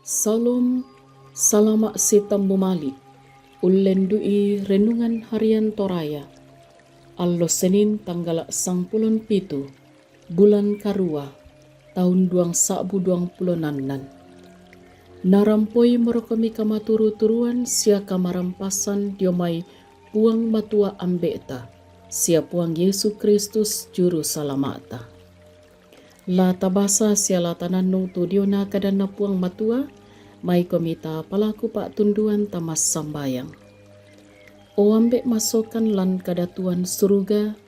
Salam, salama sitam bumali. Ulendui renungan harian Toraya. Allo Senin tanggal 27 bulan Karua tahun 2026. Narampoi merokomi kamaturu-turuan sia kamarampasan diomai puang matua ambeta sia puang Yesus Kristus juru salamata. La tabasa sia la tananung tu diona kadana puang matua mai komita palaku pak tunduan tamas sambayang. O ambek masokan lan kadatuan suruga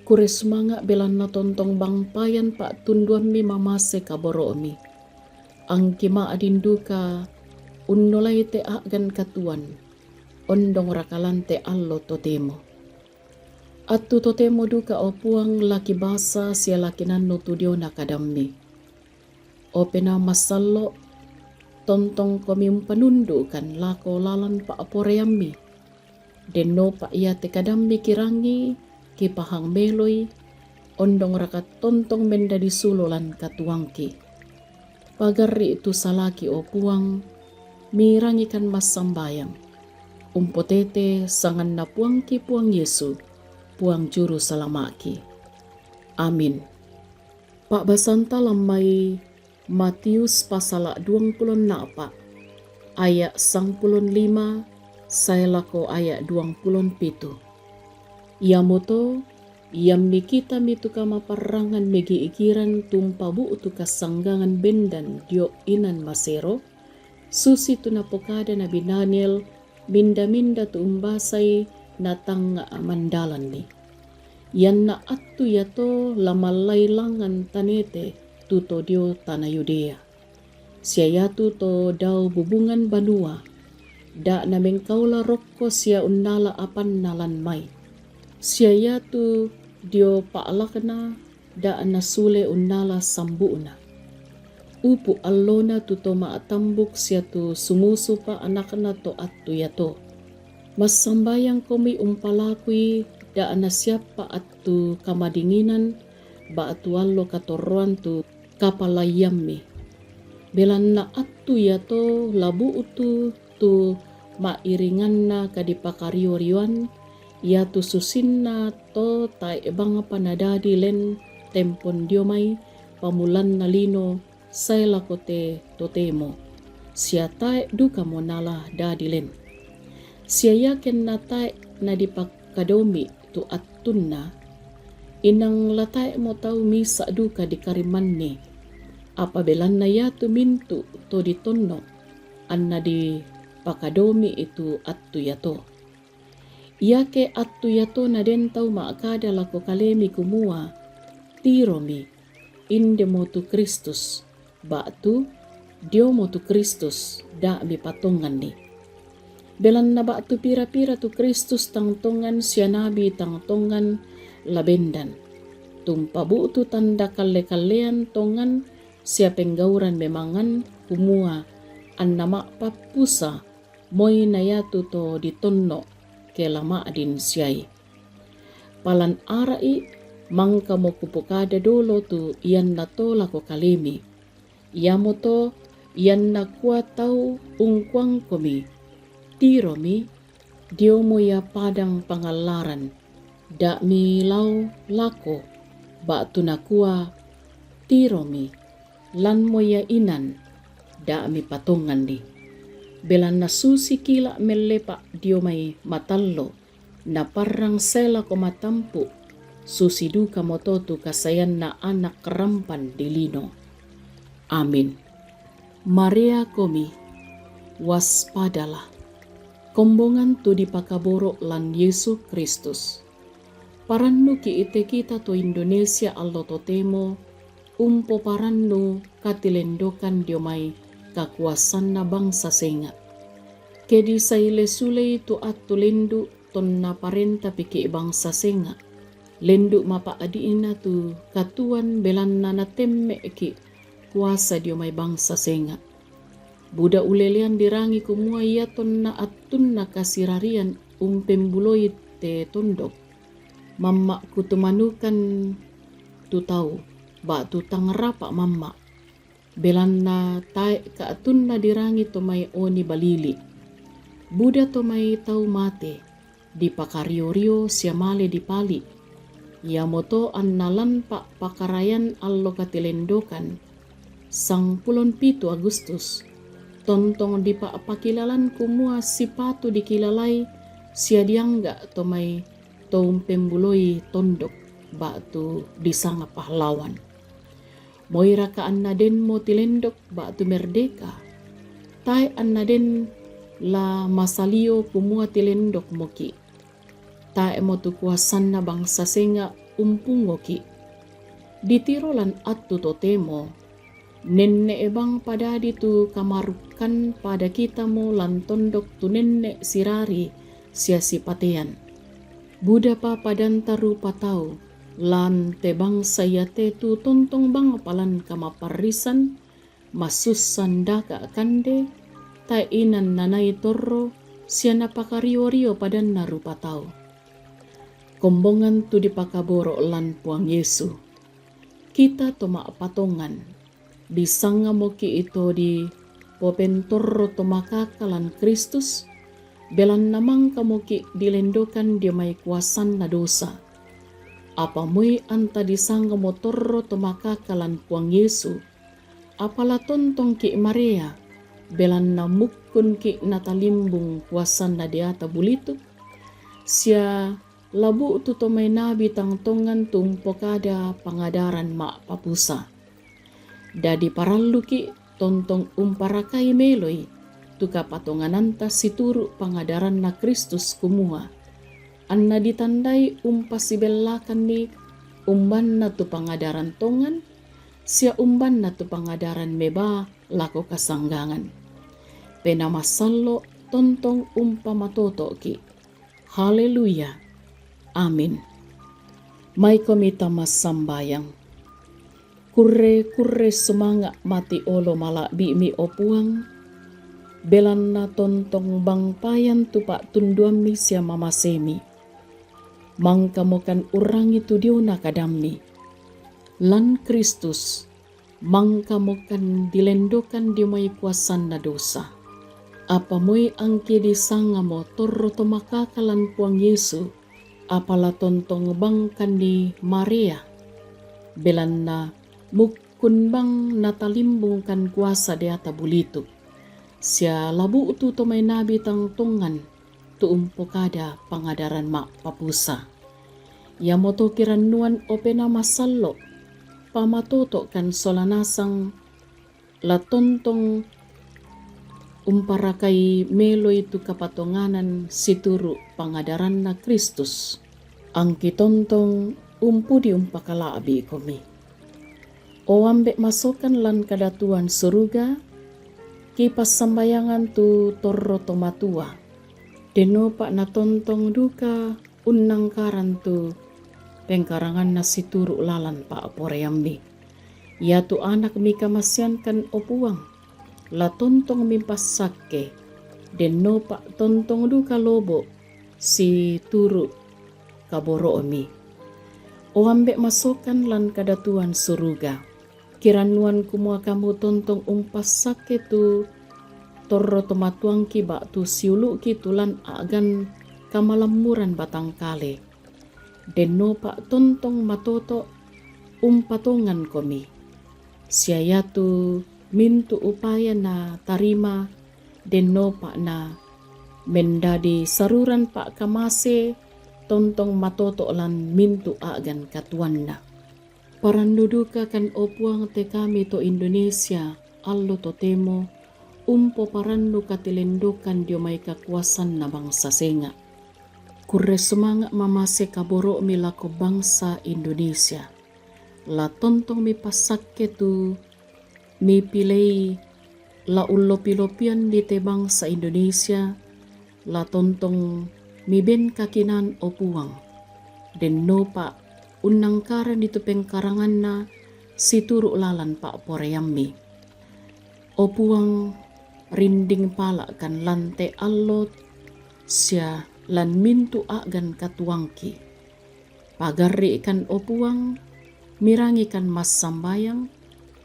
kure semanga belan na tontong bang payan pak tunduan mi mamase kaboro mi. Ang kima adinduka unnolay te agan katuan ondong rakalante allo totemo. Atu totemo duka o puang laki basa sia laki nano tudio nakadammi. O pena masallo tontong kami panundukan lako lalan pa aporeammi. Deno pa iya te kadammi kirangi kipahang meloy ondong rakat tontong menda disulolan katuangki. Pagari itu salaki o puang mirangikan mas sambayang. Umpotete sangan na puangki puang Yesu, puang juru salamaki. Amin. Pak basanta lamai Matius pasal 24 ayat 55 saya lako ayat 27. Yamoto yang mikita mitu kama parangan megi ikiran tumpabu utu kasanggangan bendan dio inan masero susi tu napokada na binanel minda tu umbasay natang mandalan ni yan na atu yato lamalailangan tanete tuto dio tanah Yudea siya yatu to daw bubungan banua da nameng kaula rokko siya unnala apan nalan mai siya yatu dio paalakna da nasule unnala sambuuna. Upu allona tuto maatambuk siya tu sumusu pa anakna to attu yato. Mas sambayang komi umpalakui da nasyapa attu kamadinginan ba atuallo katorroan tu kapalayammi. Belan na attu yato labu utu tu mairingan na kadipakarioriwan ya tu susinna to tai ebang panadadi len tempon diomai pamulan nalino say lakote totemo siya tai duka monala dadi len siya yaken na tai na dipakadomi tu atunna inang latai mo tau misa duka di karimanni apabelan na ya tu mintu to ditonno anna di pakadomi itu attu yato. Iake attu yato na den tau maakada lako kalemi kumua tiromi inde motu Kristus batu dio motu Kristus da mi patongan ni belan na batu pira-pira tu Kristus tang tongan siya nabi tang tongan labendan tumpabu tu tanda kalle-kallean tongan siya penggauran memangan kumua an nama papusa moy na yatu to ditonno ke lama adin siyai. Palan arai mangka mo kupukada dolo tu iyan na to lako kalimi. Iyamo to iyan na kuwa tau ungkwang komi. Tiro mi dio mo ya padang pangalaran. Da mi lau lako ba tu na kuwa tiro mi lan mo ya inan da mi patungan di. Belan na susi kila melepa dio may matallo na parang sela ko matampu susi duka mototu kasayan na anak rampan dilino. Amin. Maria komi waspadalah kombongan tu dipakaboro lan Yesus Kristus. Parannu ki ite kita to Indonesia allo totemo umpo parannu katilendokan dio may kakuasan na bangsa senga. Kedi saile sulay tu attu lendu ton na parenta piki bangsa senga. Lendu mapaadiin na tu katuan belan na natemme ki kuasa dio may bangsa senga. Buda ulelian dirangi kumua yaton na atun na kasirarian pembuloy te tondok. Mamma kutumanukan tu tau ba tu tangrapa mamma. Belanna tae kaatun na dirangi to may oni balili. Buda to may tau mate, di pakario-rio siya male di pali. Yamoto an nalan pa pakarayan allo katilendokan. 17 Agustus, tontong di pa pakilalan kumua si patu dikilalay siya diangga to may toong pembuloy tondok batu di sanga pahlawan. Moira ka anna den mo tilendok batu merdeka. Tai anna den la masalio kumua tilendok moki. Tae mo tu kuasan na bangsa senga umpungoki. Di tirolan atu totemo, nenne ebang pada tu kamarukan pada kita mo lan tondok tu nenne sirari sia sipatean. Buda pa padantaru patau, lan tebang sayate tu tontong bang palan kamaparisan, masusan daka kande, tainan nanay torro, sia napakario-rio padan naru patau. Kombongan tu dipakaboro lan puang Yesu. Kita toma patongan. Disanga moki ito di popentorro tomakakalan Kristus. Belan namang kamoki dilendokan dia may kuasan na dosa. Apamoy anta disanga motorro tomakakalan puang Yesu. Apala tontong ki Maria. Belan namukun ki natalimbung kuasan na diata bulituk. Sia labu tu tomay nabi tangtongan tumpokada pangadaran ma papusa. Dadi paralluki tontong umparakay meloy tu kapatongananta situru pangadaran na Kristus kumua. Anna ditandai umpasibellakan ni umban na tu pangadaran tongan, sia umban na tu pangadaran meba lako kasanggangan. Penamasallo tontong umpamatoto ki. Haleluya. Amin. May komita masambayang. Kurre sumanga mati olo malabi mi opuang. Belan na tontong bangpayan tupak tunduan mi siya mamasemi. Mangkamokan urang itu diyo nakadami. Lan Kristus, mangkamokan dilendokan di may kuasan na dosa. Apamoy ang kidisanga mo torro tomakakalan puang Yesu. Apala tontong bangkan ni Maria. Belan na mukun bang natalimbungkan kuasa di ata bulituk. Sia labu tu tomay nabi tangtongan tuumpokada pangadaran mak papusa. Yamoto kiranuan opena masallo pamatoto kan solanasang latontong umparakay meloy tu kapatonganan situru pangadaran na Kristus. Ang kitontong umpudi umpakalabi komi. O ambek masokan lan kadatuan suruga, kipas sambayangan tu torro tomatua. Deno pak na tontong duka unangkaran tu pengkarangan na situru lalan pak poreambi. Ya tu anak mika masyankan opuang. La tontong mimpas sake, den no pak tontong duka lobo si turu kaboro omi. O ambek masokan lan kadatuan suruga. Kiranuan kumua kamu tontong umpas sake tu torro tomatuang ki bak tu siulu ki tulan agan kamalamuran batang kale. Den no pak tontong matoto umpatongan komi. Siaya tu mintu upaya na tarima den no pak na mendadi saruran pak kamase tontong matoto lan mintu agan katuan na. Paranduduka kan opuang te kami to Indonesia allo to temo umpo parandu katilendokan dio may kakuasan na bangsa senga. Kurre sumanga mamase kaboro milako bangsa Indonesia. La tontong mi pasakke tu mi pilay la ulopi-lopian di te bangsa Indonesia. La tontong mi ben kakinan opuang. Den no pa unangkaran dito pengkarangan na situru lalan pak poreammi. Opuang rinding pala kan lante allot sia lan mintu agan katuangki. Pagari kan opuang mirangi kan mas sambayang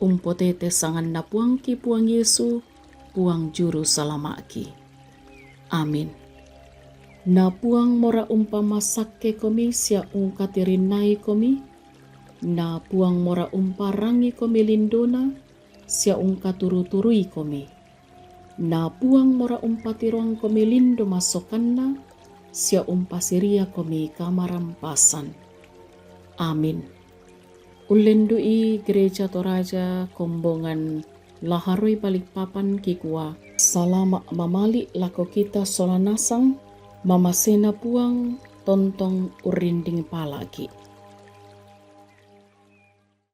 umpotete sangan na puangki puang Yesu, puang juru salamaki. Amin. Na puang mora umpama sakke komi sia ungkatirinai komi, na puang mora umparangi komi lindona sia ungkaturu-turui komi, na puang mora umpatirong komi lindo masokanna sia umpasiria komi kamarampasan. Amin. Ulendui Gereja Toraja Kombongan Laharoi Balikpapan Kikua, salama mamali lako kita solanasang, mamasena puang tontong urinding palaki.